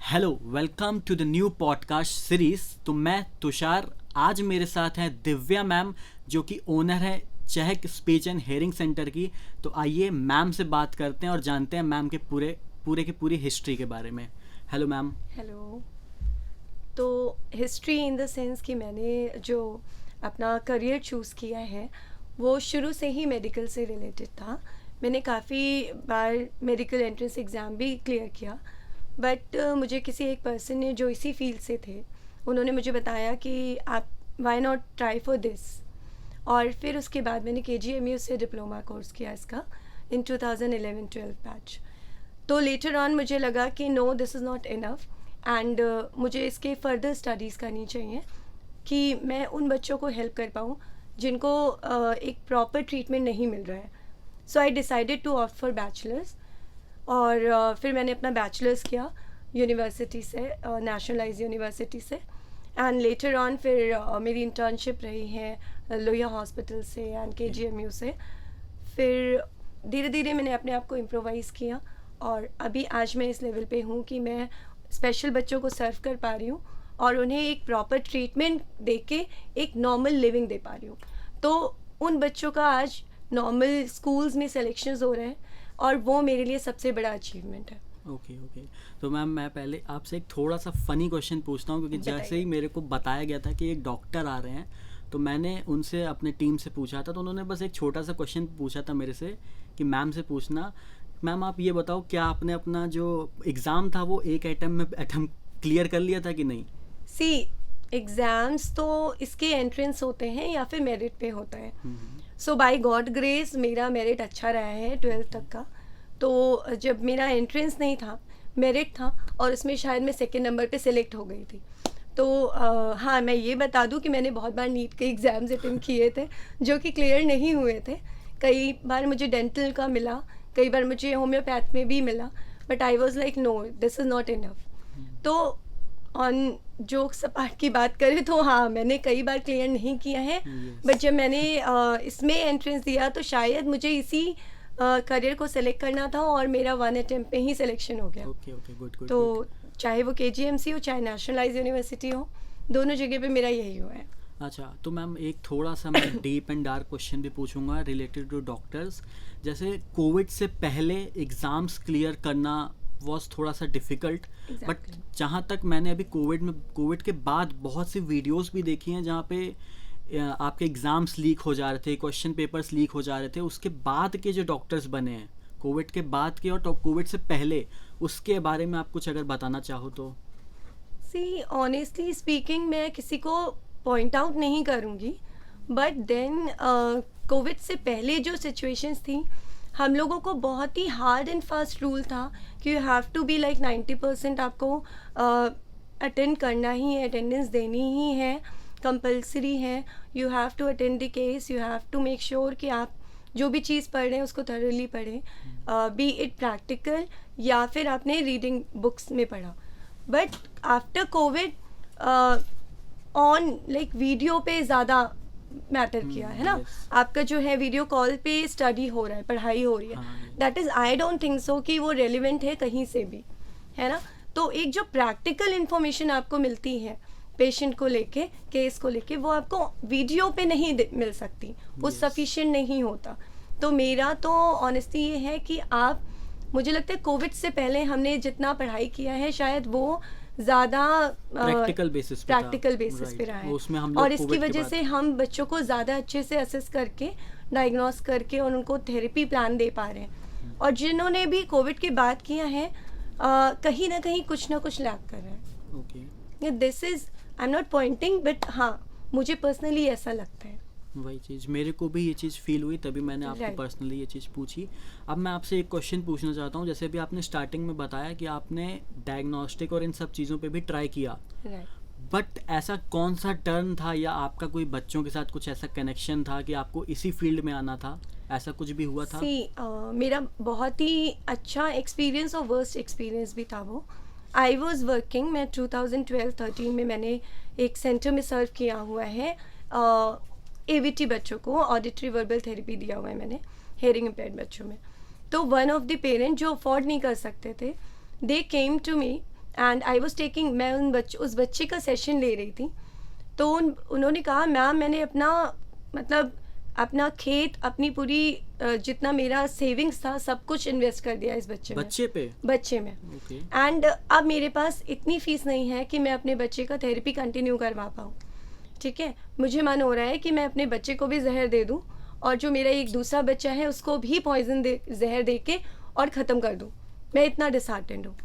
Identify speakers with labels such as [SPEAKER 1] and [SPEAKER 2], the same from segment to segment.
[SPEAKER 1] Hello, welcome to the new podcast series. तो मैं तुषार, आज मेरे साथ हैं दिव्या मैम जो कि ओनर है चहक स्पीच एंड हेयरिंग सेंटर की। तो आइए मैम से बात करते हैं और जानते हैं मैम के पूरी हिस्ट्री के बारे में। Hello ma'am.
[SPEAKER 2] हेलो। तो हिस्ट्री इन द सेंस कि मैंने जो अपना करियर चूज़ किया है वो शुरू से ही मेडिकल से रिलेटेड था। मैंने काफ़ी बार मेडिकल एंट्रेंस एग्ज़ाम भी क्लियर किया, बट मुझे किसी एक पर्सन ने जो इसी फील्ड से थे उन्होंने मुझे बताया कि आप why not try for this. और फिर उसके बाद मैंने KGMU से डिप्लोमा कोर्स किया इसका इन 2011-12 बैच। तो लेटर ऑन मुझे लगा कि no, this is not enough एंड मुझे इसके फर्दर स्टडीज़ करनी चाहिए कि मैं उन बच्चों को हेल्प कर पाऊँ जिनको एक प्रॉपर ट्रीटमेंट नहीं मिल रहा है। So I decided to opt for bachelors और फिर मैंने अपना बैचलर्स किया यूनिवर्सिटी से, नेशनलाइज यूनिवर्सिटी से। एंड लेटर ऑन फिर मेरी इंटर्नशिप रही है लोहिया हॉस्पिटल से एंड KGMU से। फिर धीरे धीरे मैंने अपने आप को इम्प्रोवाइज़ किया और अभी आज मैं इस लेवल पे हूँ कि मैं स्पेशल बच्चों को सर्व कर पा रही हूँ और उन्हें एक प्रॉपर ट्रीटमेंट दे के एक नॉर्मल लिविंग दे पा रही हूँ। तो उन बच्चों का आज नॉर्मल स्कूल्स में सिलेक्शंस हो रहे हैं और वो मेरे लिए सबसे बड़ा अचीवमेंट है।
[SPEAKER 1] ओके। तो मैम, मैं पहले आपसे एक थोड़ा सा फ़नी क्वेश्चन पूछता हूँ, क्योंकि जैसे ही मेरे को बताया गया था कि एक डॉक्टर आ रहे हैं तो मैंने उनसे अपने टीम से पूछा था, तो उन्होंने बस एक छोटा सा क्वेश्चन पूछा था मेरे से कि मैम से पूछना, मैम आप ये बताओ क्या आपने अपना जो एग्ज़ाम था वो एक अटैम्प्ट क्लियर कर लिया था कि नहीं?
[SPEAKER 2] सी, एग्ज़ाम्स तो इसके एंट्रेंस होते हैं या फिर मेरिट पे होता है। सो बाय गॉड ग्रेस मेरा मेरिट अच्छा रहा है 12th तक का। तो जब मेरा एंट्रेंस नहीं था, मेरिट था और उसमें शायद मैं सेकेंड नंबर पे सिलेक्ट हो गई थी। तो हाँ, मैं ये बता दूं कि मैंने बहुत बार नीट के एग्ज़ाम्स अटेम्प्ट किए थे जो कि क्लियर नहीं हुए थे। कई बार मुझे डेंटल का मिला, कई बार मुझे होम्योपैथ में भी मिला, but I was like no, this is not enough. तो ऑन जोक्स अपार्ट की बात करें तो हाँ, मैंने कई बार क्लियर नहीं किया है।
[SPEAKER 1] Yes.
[SPEAKER 2] बट जब मैंने इसमें एंट्रेंस दिया तो शायद मुझे इसी करियर को सिलेक्ट करना था और मेरा 1 अटेम्प्ट पे ही सिलेक्शन हो गया।
[SPEAKER 1] Okay, good.
[SPEAKER 2] तो चाहे वो KGMC हो चाहे नेशनलाइज यूनिवर्सिटी हो, दोनों जगह पे मेरा यही हुआ है।
[SPEAKER 1] अच्छा, तो मैम एक थोड़ा सा मैं डीप एंड डार्क क्वेश्चन भी पूछूंगा रिलेटेड टू डॉक्टर्स। जैसे कोविड से पहले एग्ज़ाम्स क्लियर करना वॉज थोड़ा सा डिफ़िकल्ट, बट जहाँ तक मैंने अभी कोविड के बाद बहुत सी वीडियोस भी देखी हैं जहाँ पे आपके एग्ज़ाम्स लीक हो जा रहे थे, क्वेश्चन पेपर्स लीक हो जा रहे थे। उसके बाद के जो डॉक्टर्स बने हैं, कोविड के बाद के और कोविड से पहले, उसके बारे में आप कुछ अगर बताना चाहो तो।
[SPEAKER 2] सी, ऑनेस्टली स्पीकिंग मैं किसी को पॉइंट आउट नहीं करूँगी, बट देन कोविड से पहले जो सिचुएशंस थी हम लोगों को बहुत ही हार्ड एंड फास्ट रूल था कि you have to be like 90% आपको अटेंड करना ही है, अटेंडेंस देनी ही है, कंपलसरी है। You have to attend the case, you have to make sure कि आप जो भी चीज़ पढ़ रहे हैं उसको थरोली पढ़ें, बी इट प्रैक्टिकल या फिर आपने रीडिंग बुक्स में पढ़ा। But after Covid on like video पे ज़्यादा मैटर किया है ना।
[SPEAKER 1] yes.
[SPEAKER 2] आपका जो है वीडियो कॉल पे स्टडी हो रहा है, पढ़ाई हो रही है, that is I don't think so कि वो रेलिवेंट है कहीं से भी, है ना। तो एक जो प्रैक्टिकल इन्फॉर्मेशन आपको मिलती है पेशेंट को लेके, केस को लेके, वो आपको वीडियो पे नहीं मिल सकती, वो सफिशिएंट नहीं होता। तो मेरा तो ऑनेस्टली ये है कि आप, मुझे लगता है कोविड से पहले हमने जितना पढ़ाई किया है शायद वो ज़्यादा
[SPEAKER 1] प्रैक्टिकल बेसिस
[SPEAKER 2] पे रहा है और इसकी वजह से हम बच्चों को ज़्यादा अच्छे से असेस करके, डायग्नोस करके और उनको थेरेपी प्लान दे पा रहे हैं। और जिन्होंने भी कोविड के बाद किया है कहीं ना कहीं कुछ ना कुछ लैक कर रहे हैं।
[SPEAKER 1] Okay,
[SPEAKER 2] this is, I am not Poynting, but हाँ, मुझे पर्सनली ऐसा लगता है।
[SPEAKER 1] वही चीज़ मेरे को भी ये चीज़ फील हुई, तभी मैंने आपको पर्सनली ये चीज़ पूछी। अब मैं आपसे एक क्वेश्चन पूछना चाहता हूँ। जैसे अभी आपने स्टार्टिंग में बताया कि आपने डायग्नोस्टिक और इन सब चीज़ों पे भी ट्राई किया, बट ऐसा कौन सा टर्न था या आपका कोई बच्चों के साथ कुछ ऐसा कनेक्शन था कि आपको इसी फील्ड में आना था? ऐसा कुछ भी हुआ था?
[SPEAKER 2] मेरा बहुत ही अच्छा एक्सपीरियंस और वर्स्ट एक्सपीरियंस भी था वो। आई वॉज वर्किंग, मैं 2012-13 में मैंने एक सेंटर में सर्व किया हुआ है, AVT बच्चों को ऑडिटरी वर्बल थेरेपी दिया हुआ है मैंने, हेयरिंग इम्पेयर्ड बच्चों में। तो वन ऑफ द पेरेंट जो अफोर्ड नहीं कर सकते थे, they came to me and I was taking, मैं उस बच्चे का सेशन ले रही थी, तो उन्होंने कहा मैम मैंने अपना मतलब अपना खेत, अपनी पूरी जितना मेरा सेविंग्स था सब कुछ इन्वेस्ट कर दिया इस बच्चे में
[SPEAKER 1] ओके।
[SPEAKER 2] एंड अब मेरे पास इतनी फीस नहीं है कि मैं अपने बच्चे का थेरेपी कंटिन्यू करवा पाऊँ, ठीक है। मुझे मन हो रहा है कि मैं अपने बच्चे को भी जहर दे दूँ और जो मेरा एक दूसरा बच्चा है उसको भी पॉइजन जहर दे के और ख़त्म कर दूँ, मैं इतना डिसहार्टेंड हूँ।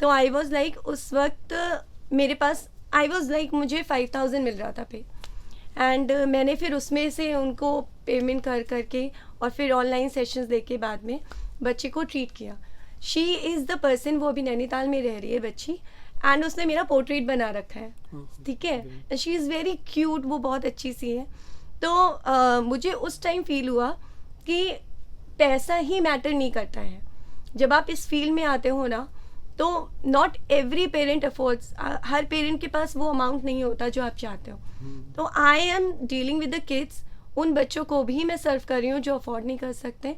[SPEAKER 2] तो आई वॉज लाइक उस वक्त मेरे पास मुझे 5000 मिल रहा था पे, एंड मैंने फिर उसमें से उनको पेमेंट कर करके और फिर ऑनलाइन सेशंस देके बाद में बच्चे को ट्रीट किया। शी इज़ द पर्सन, वो अभी नैनीताल में रह रही है बच्ची, एंड उसने मेरा पोर्ट्रेट बना रखा है, ठीक है। शी इज़ वेरी क्यूट, वो बहुत अच्छी सी है। तो मुझे उस टाइम फील हुआ कि पैसा ही मैटर नहीं करता है। जब आप इस फील्ड में आते हो ना, तो not every parent affords, her parent के पास वो अमाउंट नहीं होता जो आप चाहते हो। तो I am dealing with the kids, उन बच्चों को भी मैं सर्व कर रही हूँ जो अफोर्ड नहीं कर सकते।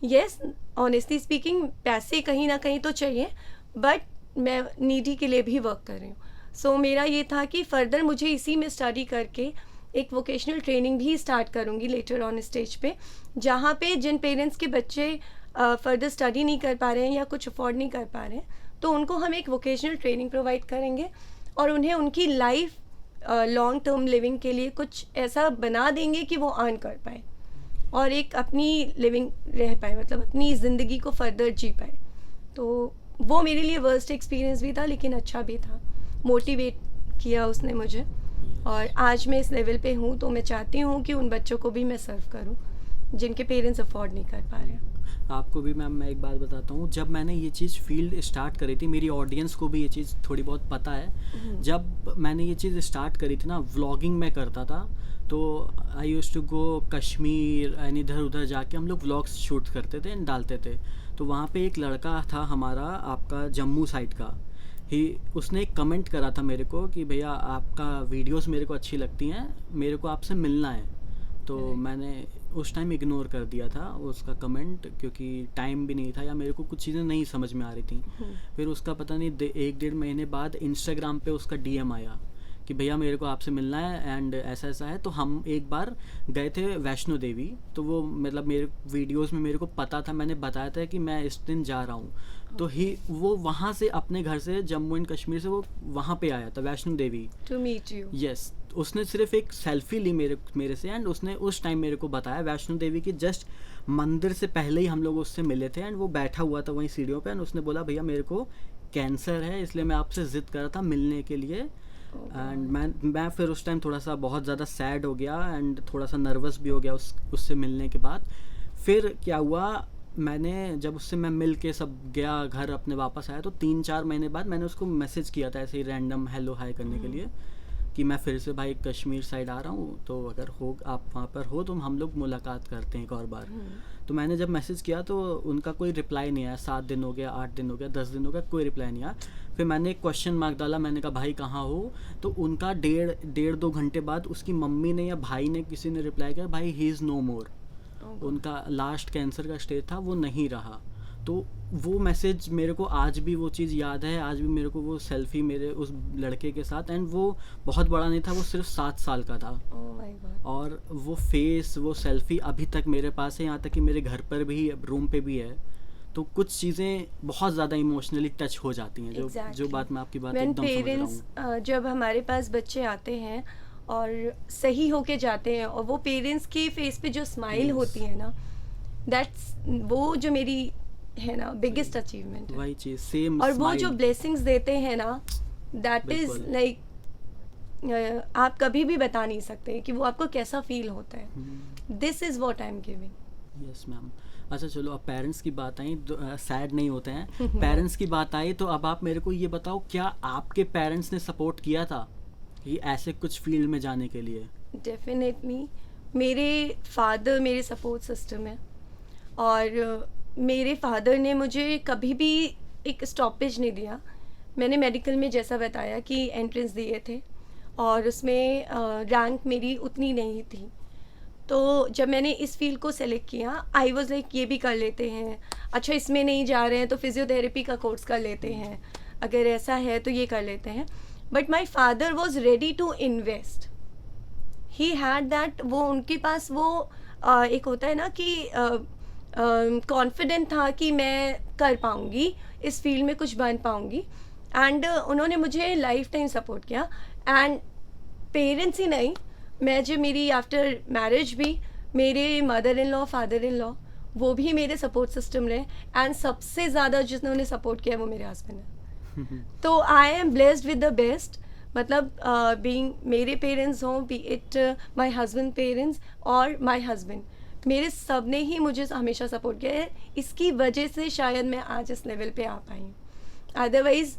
[SPEAKER 2] येस, ऑनेस्टली स्पीकिंग पैसे कहीं ना कहीं तो चाहिए, बट मैं नीडी के लिए भी वर्क कर रही हूँ। सो मेरा ये था कि फर्दर मुझे इसी में स्टडी करके एक वोकेशनल ट्रेनिंग भी स्टार्ट करूँगी लेटर ऑन स्टेज पे, जहाँ पे जिन पेरेंट्स के बच्चे फर्दर स्टडी नहीं कर पा रहे हैं या कुछ अफोर्ड नहीं कर पा रहे हैं, तो उनको हम एक वोकेशनल ट्रेनिंग प्रोवाइड करेंगे और उन्हें उनकी लाइफ लॉन्ग टर्म लिविंग के लिए कुछ ऐसा बना देंगे कि वो अर्न कर पाए और एक अपनी लिविंग रह पाए, मतलब अपनी ज़िंदगी को फर्दर जी पाए। तो वो मेरे लिए वर्स्ट एक्सपीरियंस भी था, लेकिन अच्छा भी था। मोटिवेट किया उसने मुझे, और आज मैं इस लेवल पे हूँ, तो मैं चाहती हूँ कि उन बच्चों को भी मैं सर्व करूँ जिनके पेरेंट्स अफोर्ड नहीं कर पा रहे हैं।
[SPEAKER 1] आपको भी मैम मैं एक बात बताता हूँ, जब मैंने ये चीज़ फील्ड स्टार्ट करी थी, मेरी ऑडियंस को भी ये चीज़ थोड़ी बहुत पता है। जब मैंने ये चीज़ स्टार्ट करी थी ना, व्लॉगिंग मैं करता था, तो I used to go Kashmir and इधर उधर जाके हम लोग व्लॉग्स शूट करते थे एंड डालते थे। तो वहाँ पे एक लड़का था हमारा, आपका जम्मू साइड का ही, उसने एक कमेंट करा था मेरे को कि भैया आपका वीडियोस मेरे को अच्छी लगती हैं, मेरे को आपसे मिलना है। तो मैंने उस टाइम इग्नोर कर दिया था उसका कमेंट, क्योंकि टाइम भी नहीं था या मेरे को कुछ चीज़ें नहीं समझ में आ रही थी। फिर उसका पता नहीं 1-1.5 महीने बाद इंस्टाग्राम पे उसका DM आया कि भैया मेरे को आपसे मिलना है एंड ऐसा ऐसा है। तो हम एक बार गए थे वैष्णो देवी, तो वो मतलब मेरे वीडियोस में मेरे को पता था, मैंने बताया था कि मैं इस दिन जा रहा हूँ, तो वो वहाँ से अपने घर से जम्मू एंड कश्मीर से वो वहाँ पे आया था Vaishno Devi
[SPEAKER 2] to meet you.
[SPEAKER 1] Yes, उसने सिर्फ एक सेल्फी ली मेरे से एंड उसने उस टाइम मेरे को बताया वैष्णो देवी के जस्ट मंदिर से पहले ही हम लोग उससे मिले थे एंड वो बैठा हुआ था वहीं सीढ़ियों पे एंड उसने बोला भैया मेरे को कैंसर है, इसलिए मैं आपसे ज़िद कर रहा था मिलने के लिए। एंड मैं फिर उस टाइम थोड़ा सा बहुत ज़्यादा सैड हो गया एंड थोड़ा सा नर्वस भी हो गया उससे मिलने के बाद। फिर क्या हुआ, मैंने जब उससे मैं मिल के सब गया घर अपने वापस आया, तो 3-4 महीने बाद मैंने उसको मैसेज किया था ऐसे ही रैंडम हेलो हाय करने के लिए कि मैं फिर से भाई कश्मीर साइड आ रहा हूँ, तो अगर हो आप वहाँ पर हो तो हम लोग मुलाकात करते हैं एक और बार। तो मैंने जब मैसेज किया तो उनका कोई रिप्लाई नहीं आया। 7 दिन हो गया, 8 दिन हो गया, 10 दिन हो गया, कोई रिप्लाई नहीं आया। फिर मैंने एक क्वेश्चन मार्क डाला, मैंने कहा भाई कहाँ हो, तो उनका 1.5-2 घंटे बाद उसकी मम्मी ने या भाई ने किसी ने रिप्लाई किया भाई ही इज़ नो मोर, उनका लास्ट कैंसर का स्टेज था, वो नहीं रहा। तो वो मैसेज मेरे को आज भी वो चीज़ याद है, आज भी मेरे को वो सेल्फी मेरे उस लड़के के साथ, एंड वो बहुत बड़ा नहीं था, वो सिर्फ 7 साल का था। और वो फेस, वो सेल्फी अभी तक मेरे पास है, यहाँ तक कि मेरे घर पर भी, रूम पे भी है। तो कुछ चीज़ें बहुत ज़्यादा इमोशनली टच हो जाती हैं, जो बात मैं आपकी बात एकदम समझ रहा हूँ।
[SPEAKER 2] जब हमारे पास बच्चे आते हैं और सही होके जाते हैं और वो पेरेंट्स के फेस पे जो स्माइल होती है ना, दैट्स वो जो मेरी है ना बिगेस्ट अचीवमेंट है,
[SPEAKER 1] वही चीज सेम।
[SPEAKER 2] और वो जो ब्लेसिंग्स देते हैं ना, दैट इज लाइक आप कभी भी बता नहीं सकते कि वो आपको कैसा फील होता है। This is what I am giving.
[SPEAKER 1] Yes ma'am. अच्छा चलो, अब पेरेंट्स की बात आई, सैड नहीं होते हैं। पेरेंट्स की बात आई तो अब आप मेरे को ये बताओ, क्या आपके पेरेंट्स ने सपोर्ट किया था कि ऐसे कुछ फील्ड में जाने के लिए?
[SPEAKER 2] डेफिनेटली मेरे फादर मेरे सपोर्ट सिस्टम है, और मेरे फादर ने मुझे कभी भी एक स्टॉपेज नहीं दिया। मैंने मेडिकल में जैसा बताया कि एंट्रेंस दिए थे और उसमें रैंक मेरी उतनी नहीं थी, तो जब मैंने इस फील्ड को सेलेक्ट किया आई वाज लाइक ये भी कर लेते हैं, अच्छा इसमें नहीं जा रहे हैं तो फिजियोथेरेपी का कोर्स कर लेते हैं, अगर ऐसा है तो ये कर लेते हैं. But my father was ready to invest. He had that, वो उनके पास वो एक होता है ना कि कॉन्फिडेंट था कि मैं कर पाऊँगी, इस फील्ड में कुछ बन पाऊँगी. एंड उन्होंने मुझे लाइफ टाइम सपोर्ट किया. एंड पेरेंट्स ही नहीं, मैं जब मेरी आफ्टर मैरिज भी मेरे mother in law, father in law, वो भी मेरे सपोर्ट सिस्टम रहे. एंड सबसे ज़्यादा जिन्होंने सपोर्ट किया वो मेरे हस्बैंड है. तो I am blessed with the best. मतलब बीइंग मेरे पेरेंट्स हों, B it my husband parents और माय हस्बैंड, मेरे सब ने ही मुझे हमेशा सपोर्ट किया है. इसकी वजह से शायद मैं आज इस लेवल पे आ पाई हूँ. अदरवाइज़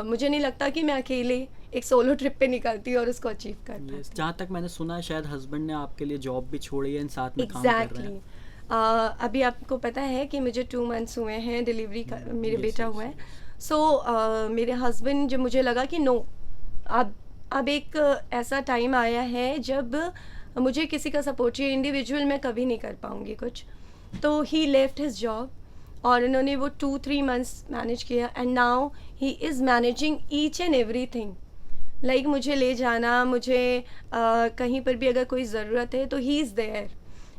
[SPEAKER 2] मुझे नहीं लगता कि मैं अकेले एक सोलो ट्रिप पे निकलती और उसको अचीव कर पाती.
[SPEAKER 1] जहाँ तक मैंने सुना है शायद हस्बैंड ने आपके लिए जॉब भी छोड़ी है, इन साथ में काम कर रहे
[SPEAKER 2] एग्जैक्टली.
[SPEAKER 1] हैं.
[SPEAKER 2] अभी आपको पता है कि मुझे 2 months हुए हैं डिलीवरी का, मेरे
[SPEAKER 1] Yes,
[SPEAKER 2] बेटा
[SPEAKER 1] yes,
[SPEAKER 2] हुआ है.
[SPEAKER 1] yes.
[SPEAKER 2] सो मेरे हस्बैंड, जब मुझे लगा कि नो, अब एक ऐसा टाइम आया है जब मुझे किसी का सपोर्ट चाहिए, इंडिविजुअल मैं कभी नहीं कर पाऊँगी कुछ. तो ही लेफ्ट हिज जॉब और उन्होंने वो 2-3 months मैनेज किया. And now he is managing each and everything. Like मुझे ले जाना, मुझे कहीं पर भी अगर कोई ज़रूरत है तो ही इज़ देयर,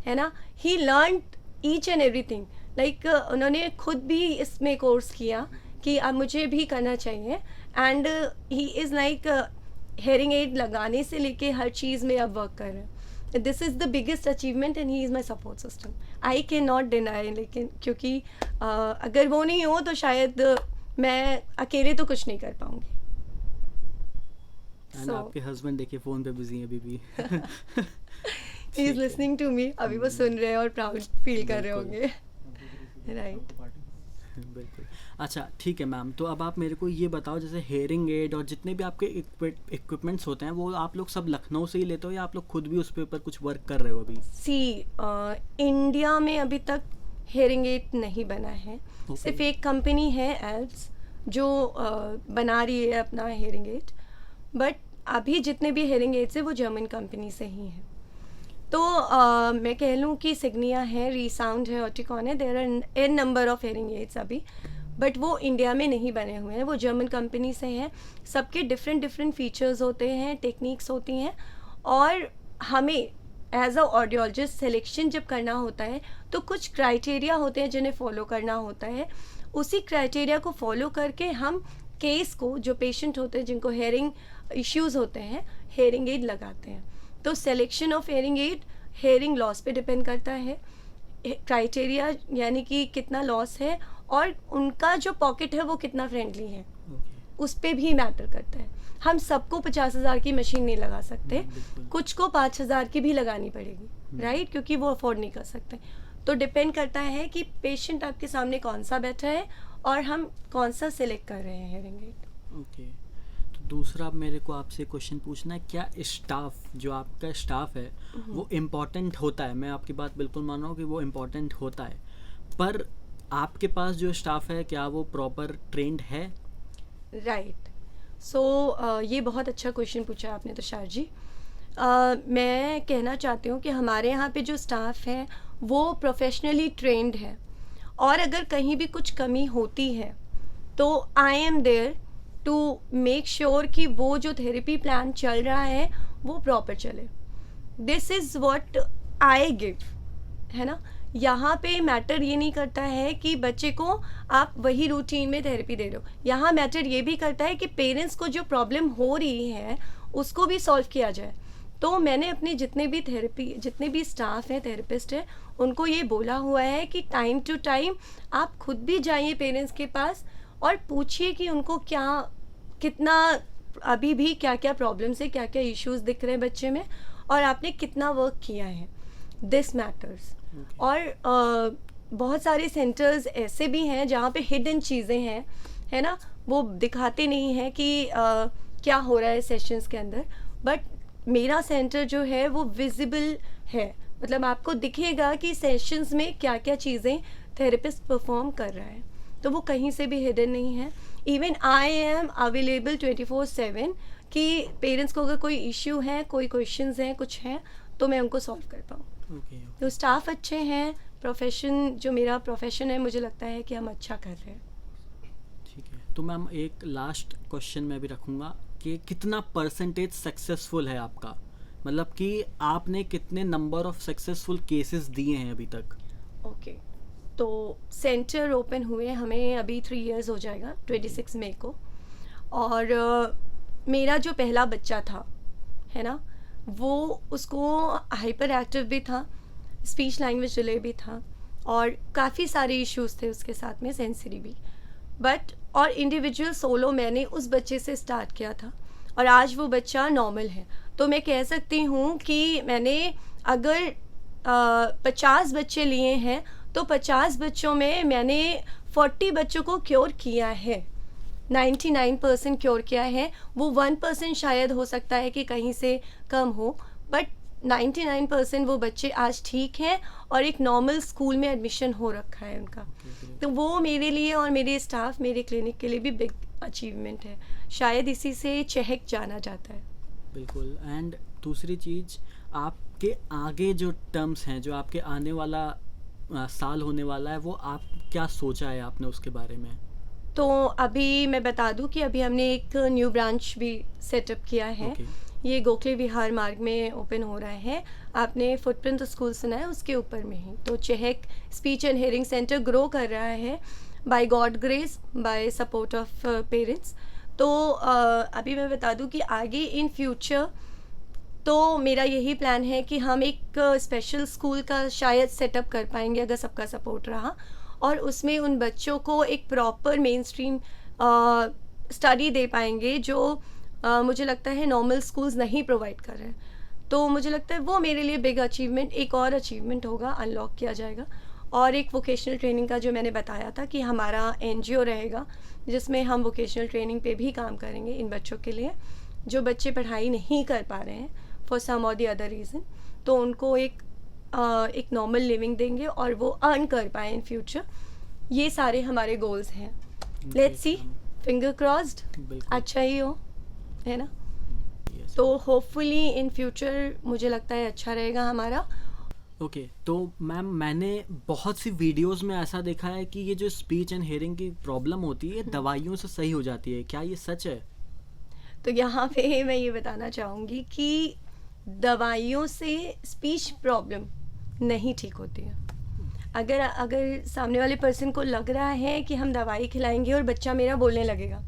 [SPEAKER 2] है ना. He learn each and everything. Like उन्होंने खुद भी इसमें कोर्स किया कि अब मुझे भी करना चाहिए. And he is like hearing aid लगाने से लेके हर चीज़ में अब वर्क कर रहे हैं. This is the biggest achievement and he is my support system. I can not deny. लेकिन क्योंकि अगर वो नहीं हो तो शायद मैं अकेले तो कुछ नहीं कर पाऊँगी.
[SPEAKER 1] एंड आपके हस्बैंड देखिए फ़ोन पे बिजी हैं अभी भी.
[SPEAKER 2] He is listening to me. अभी वो सुन रहे हैं और प्राउड फील कर रहे होंगे. राइट.
[SPEAKER 1] बिल्कुल. अच्छा ठीक है मैम, तो अब आप मेरे को ये बताओ, जैसे हेयरिंग एड और जितने भी आपके इक्विपमेंट्स होते हैं वो आप लोग सब लखनऊ से ही लेते हो या आप लोग खुद भी उस पे ऊपर कुछ वर्क कर रहे हो अभी?
[SPEAKER 2] इंडिया में अभी तक हेयरिंग एड नहीं बना है. सिर्फ एक कंपनी है एल्स जो बना रही है अपना हेयरिंग एड. बट अभी जितने भी हेयरिंग एड्स है वो जर्मन कंपनी से ही हैं. तो मैं कह लूँ कि सिग्निया है, रीसाउंड है, ऑटिकॉन है, there are an number of hearing aids अभी. बट वो इंडिया में नहीं बने हुए हैं, वो जर्मन कंपनी से हैं. सबके डिफरेंट फीचर्स होते हैं, टेक्निक्स होती हैं. और हमें एज अ ऑडियोलॉजिस्ट सिलेक्शन जब करना होता है तो कुछ क्राइटेरिया होते हैं जिन्हें फॉलो करना होता है. उसी क्राइटेरिया को फॉलो करके हम केस को, जो पेशेंट होते हैं जिनको हेयरिंग इश्यूज़ होते हैं, हेयरिंग एड लगाते हैं. तो selection of hearing aid hearing loss पे डिपेंड करता है. क्राइटेरिया यानी कि कितना लॉस है और उनका जो पॉकेट है वो कितना फ्रेंडली है, उस पे भी मैटर करता है. हम सबको 50,000 की मशीन नहीं लगा सकते, कुछ को 5,000 की भी लगानी पड़ेगी, राइट, क्योंकि वो अफोर्ड नहीं कर सकते. तो डिपेंड करता है कि पेशेंट आपके सामने कौन सा बैठा है और हम कौन सा सिलेक्ट कर रहे हैं हेयरिंग एड.
[SPEAKER 1] ओके. तो दूसरा अब मेरे को आपसे क्वेश्चन पूछना है, क्या स्टाफ, जो आपका स्टाफ है वो इम्पॉर्टेंट होता है? मैं आपकी बात बिल्कुल मान रहा हूँ कि वो इम्पॉर्टेंट होता है, पर आपके पास जो स्टाफ है क्या वो प्रॉपर ट्रेंड है?
[SPEAKER 2] राइट. सो ये बहुत अच्छा क्वेश्चन पूछा आपने तुषार जी. मैं कहना चाहती हूँ कि हमारे यहाँ पे जो स्टाफ है वो प्रोफेशनली ट्रेंड है. और अगर कहीं भी कुछ कमी होती है तो I am there to make sure कि वो जो थेरेपी प्लान चल रहा है वो प्रॉपर चले. This is what I give, है ना. यहाँ पे मैटर ये नहीं करता है कि बच्चे को आप वही रूटीन में थेरेपी दे दो. यहाँ मैटर ये भी करता है कि पेरेंट्स को जो प्रॉब्लम हो रही है उसको भी सॉल्व किया जाए. तो मैंने अपने जितने भी स्टाफ हैं, थेरेपिस्ट हैं, उनको ये बोला हुआ है कि टाइम टू टाइम आप खुद भी जाइए पेरेंट्स के पास और पूछिए कि उनको कितना अभी भी क्या क्या प्रॉब्लम्स है, क्या क्या इश्यूज़ दिख रहे हैं बच्चे में और आपने कितना वर्क किया है. This matters. और बहुत सारे सेंटर्स ऐसे भी हैं जहाँ पे हिडन चीज़ें हैं, है ना, वो दिखाते नहीं हैं कि क्या हो रहा है सेशंस के अंदर. बट मेरा सेंटर जो है वो विजिबल है. मतलब आपको दिखेगा कि सेशंस में क्या क्या चीज़ें थेरेपिस्ट परफॉर्म कर रहा है. तो वो कहीं से भी हिडन नहीं है. इवन आई एम अवेलेबल 24/7 कि पेरेंट्स को अगर कोई इश्यू है, कोई क्वेश्चंस हैं, कुछ हैं, तो मैं उनको सॉल्व कर पाऊँ. तो स्टाफ अच्छे हैं. प्रोफेशन, जो मेरा प्रोफेशन है, मुझे लगता है कि हम अच्छा कर रहे हैं.
[SPEAKER 1] ठीक है. तो मैम एक लास्ट क्वेश्चन मैं भी रखूँगा कि कितना परसेंटेज सक्सेसफुल है आपका, मतलब कि आपने कितने नंबर ऑफ सक्सेसफुल केसेस दिए हैं अभी तक?
[SPEAKER 2] ओके, तो सेंटर ओपन हुए हमें अभी 3 इयर्स हो जाएगा 26 मई को। और मेरा जो पहला बच्चा था, है ना, वो उसको हाइपर एक्टिव भी था, स्पीच लैंग्वेज डिले भी था, और काफ़ी सारे इश्यूज थे उसके साथ में, सेंसरी भी। बट और इंडिविजुअल सोलो मैंने उस बच्चे से स्टार्ट किया था, और आज वो बच्चा नॉर्मल है। तो मैं कह सकती हूँ कि मैंने अगर 50 बच्चे लिए हैं तो 50 बच्चों में मैंने 40 बच्चों को क्योर किया है, 99% क्योर किया है। वो 1% शायद हो सकता है कि कहीं से कम हो, बट 99% वो बच्चे आज ठीक हैं और एक नॉर्मल स्कूल में एडमिशन हो रखा है उनका। तो वो मेरे लिए और मेरे स्टाफ, मेरे क्लिनिक के लिए भी बिग अचीवमेंट है, शायद इसी से चहक जाना जाता है।
[SPEAKER 1] बिल्कुल। एंड दूसरी चीज़, आपके आगे जो टर्म्स हैं, जो आपके आने वाला साल होने वाला है, वो आप क्या सोचा है आपने उसके बारे में?
[SPEAKER 2] तो अभी मैं बता दूं कि अभी हमने एक न्यू ब्रांच भी सेटअप किया है। ये गोखले विहार मार्ग में ओपन हो रहा है। आपने फुटप्रिंट स्कूल सुना है, उसके ऊपर में ही। तो Chahak speech and hearing centre grow कर रहा है by God grace, by support of parents. तो अभी मैं बता दूं कि आगे इन फ्यूचर तो मेरा यही प्लान है कि हम एक स्पेशल स्कूल का शायद सेटअप कर पाएंगे अगर सबका सपोर्ट रहा, और उसमें उन बच्चों को एक प्रॉपर मेन स्ट्रीम स्टडी दे पाएंगे जो मुझे लगता है नॉर्मल स्कूल्स नहीं प्रोवाइड कर रहे हैं। तो मुझे लगता है वो मेरे लिए बिग अचीवमेंट, एक और अचीवमेंट होगा, अनलॉक किया जाएगा। और एक वोकेशनल ट्रेनिंग का जो मैंने बताया था कि हमारा NGO रहेगा जिसमें हम वोकेशनल ट्रेनिंग पे भी काम करेंगे इन बच्चों के लिए जो बच्चे पढ़ाई नहीं कर पा रहे हैं फॉर सम और द अदर रीज़न। तो उनको एक नॉर्मल लिविंग देंगे और वो अर्न कर पाए इन फ्यूचर। ये सारे हमारे गोल्स हैं। लेट्स सी, फिंगर क्रॉस्ड, अच्छा ही हो, है ना। तो होपफुली इन फ्यूचर मुझे लगता है अच्छा रहेगा हमारा।
[SPEAKER 1] ओके, तो मैम मैंने बहुत सी वीडियोस में ऐसा देखा है कि ये जो स्पीच एंड हियरिंग की प्रॉब्लम होती है दवाइयों से सही हो जाती है, क्या ये सच है?
[SPEAKER 2] तो यहाँ पे मैं ये बताना चाहूँगी कि दवाइयों से स्पीच प्रॉब्लम नहीं ठीक होती है। अगर सामने वाले पर्सन को लग रहा है कि हम दवाई खिलाएंगे और बच्चा मेरा बोलने लगेगा,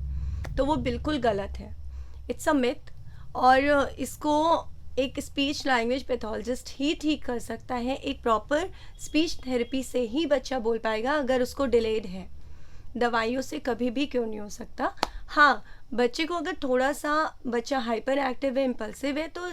[SPEAKER 2] तो वो बिल्कुल गलत है। इट्स अ मिथ, और इसको एक स्पीच लैंग्वेज पैथोलॉजिस्ट ही ठीक कर सकता है। एक प्रॉपर स्पीच थेरेपी से ही बच्चा बोल पाएगा अगर उसको डिलेड है। दवाइयों से कभी भी क्यों नहीं हो सकता। हाँ, बच्चे को अगर थोड़ा सा बच्चा हाइपर एक्टिव है, इम्पल्सिव है, तो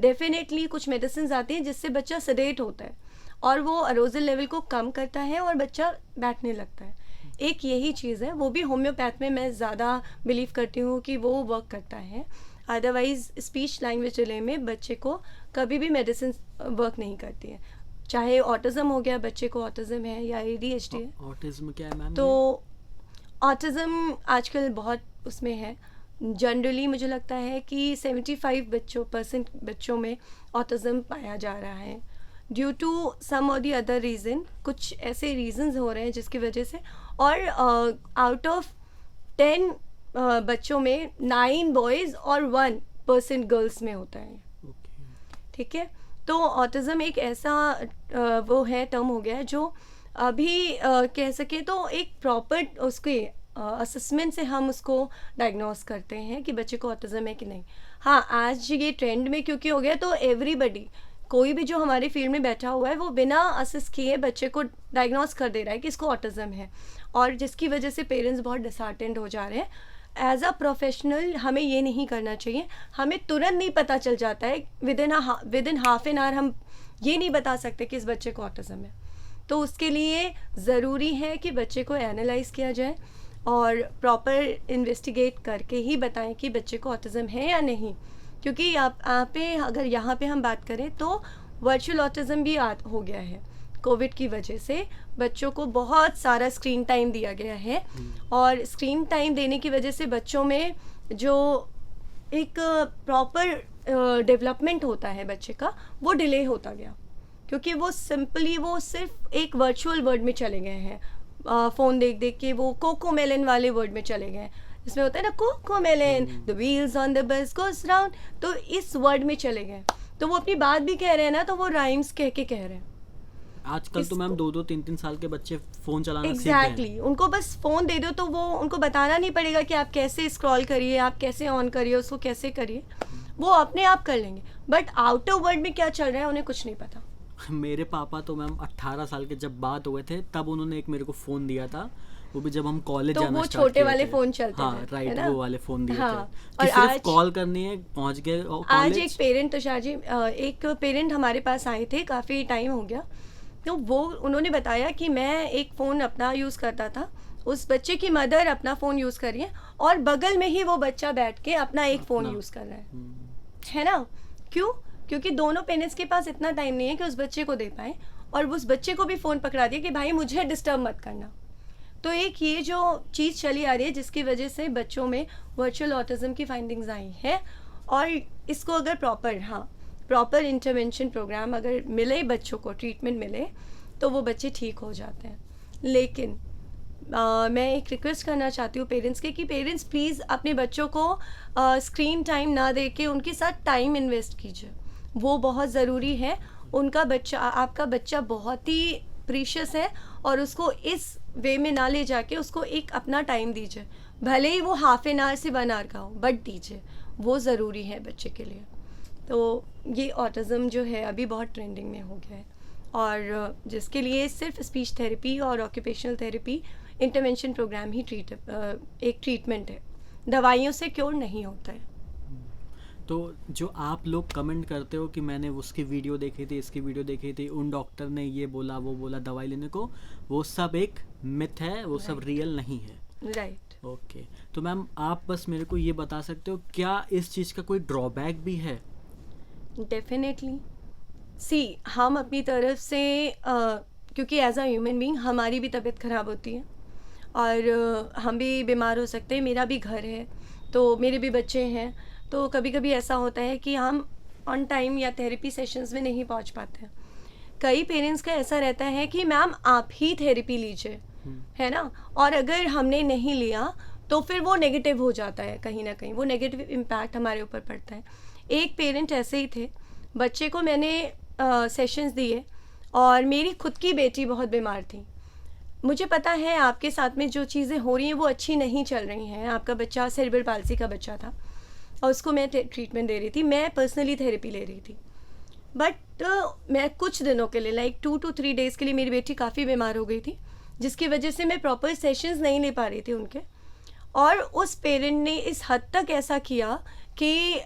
[SPEAKER 2] डेफिनेटली कुछ मेडिसिन आती हैं जिससे बच्चा सडेट होता है और वो अरोजल लेवल को कम करता है और बच्चा बैठने लगता है। एक यही चीज़ है, वो भी होम्योपैथ में मैं ज़्यादा बिलीव करती हूँ कि वो वर्क करता है। अदरवाइज स्पीच लैंग्वेज डिले में बच्चे को कभी भी मेडिसिन वर्क नहीं करती है। चाहे ऑटिज्म हो गया, बच्चे को ऑटिज्म है या ADHD है।
[SPEAKER 1] ऑटिज्म क्या है मैम?
[SPEAKER 2] तो ऑटिज्म आजकल बहुत उसमें है। जनरली मुझे लगता है कि 75% बच्चों में ऑटिज्म पाया जा रहा है ड्यू टू सम और दी अदर रीज़न। कुछ ऐसे रीजंस हो रहे हैं जिसकी वजह से, और आउट ऑफ 10 बच्चों में 9 बॉयज़ और 1% गर्ल्स में होता है। ठीक है, तो ऑटिज्म एक ऐसा वो है, टर्म हो गया है जो अभी कह सके तो एक प्रॉपर उसके असेसमेंट से हम उसको डायग्नोस करते हैं कि बच्चे को ऑटिज्म है कि नहीं। हाँ, आज ये ट्रेंड में क्योंकि हो गया, तो एवरीबडी, कोई भी जो हमारे फील्ड में बैठा हुआ है वो बिना असेस किए बच्चे को डायग्नोस कर दे रहा है कि इसको ऑटिज्म है, और जिसकी वजह से पेरेंट्स बहुत डिसहार्टेंड हो जा रहे हैं। एज अ प्रोफेशनल हमें ये नहीं करना चाहिए। हमें तुरंत नहीं पता चल जाता है, with in half an hour हम ये नहीं बता सकते कि इस बच्चे को ऑटिज्म है। तो उसके लिए ज़रूरी है कि बच्चे को एनालाइज किया जाए और प्रॉपर इन्वेस्टिगेट करके ही बताएं कि बच्चे को ऑटिज्म है या नहीं। क्योंकि अगर यहाँ पे हम बात करें तो वर्चुअल ऑटिज्म भी हो गया है। कोविड की वजह से बच्चों को बहुत सारा स्क्रीन टाइम दिया गया है, और स्क्रीन टाइम देने की वजह से बच्चों में जो एक प्रॉपर डेवलपमेंट होता है बच्चे का, वो डिले होता गया, क्योंकि वो सिर्फ एक वर्चुअल वर्ल्ड में चले गए हैं। फ़ोन देख देख के वो कोकोमेलन वाले वर्ड में चले गए, इसमें होता है ना CoComelon, the wheels on the bus goes round, तो इस वर्ड में चले गए। तो वो अपनी बात भी कह रहे हैं ना, तो वो राइम्स कह के कह रहे हैं।
[SPEAKER 1] आजकल तो मैम 2-2 3-3 साल के बच्चे फोन चलाना सीख गए
[SPEAKER 2] एग्जैक्टली, उनको बस फ़ोन दे दो तो वो उनको बताना नहीं पड़ेगा कि आप कैसे स्क्रॉल करिए, आप कैसे ऑन करिए, उसको कैसे करिए, वो अपने आप कर लेंगे। बट आउटर वर्ल्ड में क्या चल रहा है उन्हें कुछ नहीं पता।
[SPEAKER 1] मेरे पापा तो मैम 18 साल के जब बात हुए थे तब उन्होंने एक मेरे को फ़ोन दिया था, वो भी जब हम कॉलेज
[SPEAKER 2] तो
[SPEAKER 1] जाना
[SPEAKER 2] वो
[SPEAKER 1] स्टार्ट
[SPEAKER 2] छोटे
[SPEAKER 1] किए
[SPEAKER 2] वाले
[SPEAKER 1] थे।
[SPEAKER 2] फ़ोन चलते
[SPEAKER 1] हाँ
[SPEAKER 2] थे,
[SPEAKER 1] राइट,
[SPEAKER 2] है ना?
[SPEAKER 1] वो वाले फ़ोन दिए
[SPEAKER 2] हाँ,
[SPEAKER 1] थे
[SPEAKER 2] और
[SPEAKER 1] कि सिर्फ
[SPEAKER 2] आज
[SPEAKER 1] कॉल करनी है, पहुंच गए
[SPEAKER 2] आज
[SPEAKER 1] कॉलेज।
[SPEAKER 2] एक पेरेंट, तुषार जी, एक पेरेंट हमारे पास आए थे, काफ़ी टाइम हो गया, तो वो उन्होंने बताया कि मैं एक फ़ोन अपना यूज़ करता था, उस बच्चे की मदर अपना फ़ोन यूज़ कर रही है और बगल में ही वो बच्चा बैठ के अपना एक फ़ोन यूज़ कर रहा है ना? क्यों? क्योंकि दोनों पेरेंट्स के पास इतना टाइम नहीं है कि उस बच्चे को दे पाएँ, और उस बच्चे को भी फ़ोन पकड़ा दिया कि भाई मुझे डिस्टर्ब मत करना। तो एक ये जो चीज़ चली आ रही है जिसकी वजह से बच्चों में वर्चुअल ऑटिज़म की फाइंडिंग्स आई है, और इसको अगर प्रॉपर इंटरवेंशन प्रोग्राम अगर मिले, बच्चों को ट्रीटमेंट मिले, तो वो बच्चे ठीक हो जाते हैं। लेकिन मैं एक रिक्वेस्ट करना चाहती हूँ पेरेंट्स के, कि पेरेंट्स प्लीज़ अपने बच्चों को स्क्रीन टाइम ना दे के उनके साथ टाइम इन्वेस्ट कीजिए, वो बहुत ज़रूरी है। उनका बच्चा, आपका बच्चा बहुत ही प्रीशियस है, और उसको इस वे में ना ले जाके उसको एक अपना टाइम दीजिए, भले ही वो हाफ एन आवर से 1 आवर का हो, बट दीजिए, वो ज़रूरी है बच्चे के लिए। तो ये ऑटिज़म जो है अभी बहुत ट्रेंडिंग में हो गया है, और जिसके लिए सिर्फ स्पीच थेरेपी और ऑक्यूपेशनल थेरेपी इंटरवेंशन प्रोग्राम ही एक ट्रीटमेंट है, दवाइयों से क्योर नहीं होता है।
[SPEAKER 1] तो जो आप लोग कमेंट करते हो कि मैंने उसकी वीडियो देखी थी, इसकी वीडियो देखी थी, उन डॉक्टर ने ये बोला वो बोला दवाई लेने को, वो सब एक मिथ है, वो सब रियल नहीं है।
[SPEAKER 2] राइट।
[SPEAKER 1] ओके, तो मैम आप बस मेरे को ये बता सकते हो क्या इस चीज़ का कोई ड्रॉबैक भी है?
[SPEAKER 2] डेफिनेटली, सी हम अपनी तरफ से क्योंकि एज अ ह्यूमन बीइंग हमारी भी तबीयत ख़राब होती है, और हम भी बीमार हो सकते हैं, मेरा भी घर है, तो मेरे भी बच्चे हैं, तो कभी कभी ऐसा होता है कि हम ऑन टाइम या थेरेपी सेशंस में नहीं पहुंच पाते हैं। कई पेरेंट्स का ऐसा रहता है कि मैम आप ही थेरेपी लीजिए, है ना, और अगर हमने नहीं लिया तो फिर वो नेगेटिव हो जाता है, कहीं ना कहीं वो नेगेटिव इम्पैक्ट हमारे ऊपर पड़ता है। एक पेरेंट ऐसे ही थे, बच्चे को मैंने सेशंस दिए, और मेरी खुद की बेटी बहुत बीमार थी। मुझे पता है आपके साथ में जो चीज़ें हो रही हैं वो अच्छी नहीं चल रही हैं, आपका बच्चा सेरेब्रल पाल्सी का बच्चा था, और उसको मैं ट्रीटमेंट दे रही थी, मैं पर्सनली थेरेपी ले रही थी, बट मैं कुछ दिनों के लिए, लाइक 2 to 3 डेज़ के लिए, मेरी बेटी काफ़ी बीमार हो गई थी, जिसकी वजह से मैं प्रॉपर सेशंस नहीं ले पा रही थी उनके। और उस पेरेंट ने इस हद तक ऐसा किया कि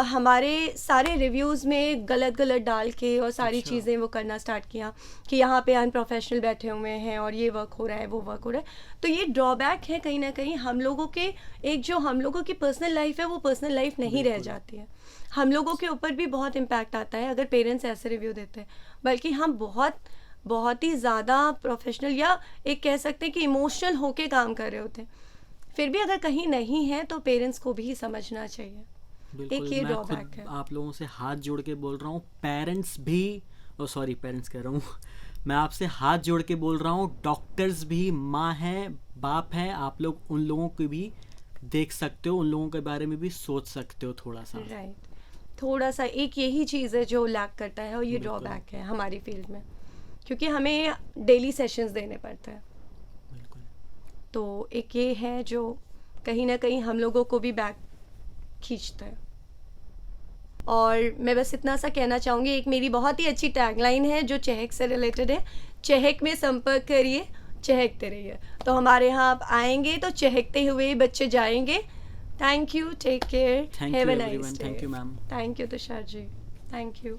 [SPEAKER 2] हमारे सारे रिव्यूज़ में गलत डाल के और सारी
[SPEAKER 1] अच्छा।
[SPEAKER 2] चीज़ें वो करना स्टार्ट किया कि यहाँ पे अनप्रोफेशनल बैठे हुए हैं, और ये वर्क हो रहा है, वो वर्क हो रहा है। तो ये ड्रॉबैक है कहीं ना कहीं, हम लोगों के एक जो हम लोगों की पर्सनल लाइफ है वो पर्सनल लाइफ नहीं रह जाती है, हम लोगों के ऊपर भी बहुत इम्पैक्ट आता है अगर पेरेंट्स ऐसे रिव्यू देते हैं, बल्कि हम बहुत ही ज़्यादा प्रोफेशनल, या एक कह सकते हैं कि इमोशनल होके काम कर रहे होते हैं। फिर भी अगर कहीं नहीं है तो पेरेंट्स को भी समझना चाहिए।
[SPEAKER 1] बिल्कुल,
[SPEAKER 2] एक ये
[SPEAKER 1] मैं
[SPEAKER 2] ड्रॉबैक
[SPEAKER 1] खुद
[SPEAKER 2] है।
[SPEAKER 1] आप लोगों से हाथ जोड़ के बोल रहा हूँ, पेरेंट्स भी, सॉरी पेरेंट्स कह रहा हूँ मैं आपसे हाथ जोड़ के बोल रहा हूँ, डॉक्टर्स भी माँ हैं, बाप हैं, आप लोग उन लोगों को भी देख सकते हो, उन लोगों के बारे में भी सोच सकते हो थोड़ा सा।
[SPEAKER 2] राइट, थोड़ा सा एक यही चीज़ है जो लैक करता है, और ये
[SPEAKER 1] बिल्कुल।
[SPEAKER 2] ड्रॉबैक है हमारी फील्ड में, क्योंकि हमें डेली सेशंस देने पड़ते हैं,
[SPEAKER 1] बिल्कुल।
[SPEAKER 2] तो एक ये है जो कहीं ना कहीं हम लोगों को भी बैक खींचता है। और मैं बस इतना सा कहना चाहूँगी, एक मेरी बहुत ही अच्छी टैगलाइन है जो चहक से रिलेटेड है, चहक में संपर्क करिए, चहकते रहिए। तो हमारे यहाँ आप आएंगे तो चहकते हुए बच्चे जाएंगे। Thank you, take care,
[SPEAKER 1] Thank
[SPEAKER 2] have
[SPEAKER 1] you
[SPEAKER 2] a nice
[SPEAKER 1] everyone.
[SPEAKER 2] Day.
[SPEAKER 1] Thank you, ma'am.
[SPEAKER 2] Thank you Tushar ji, thank you.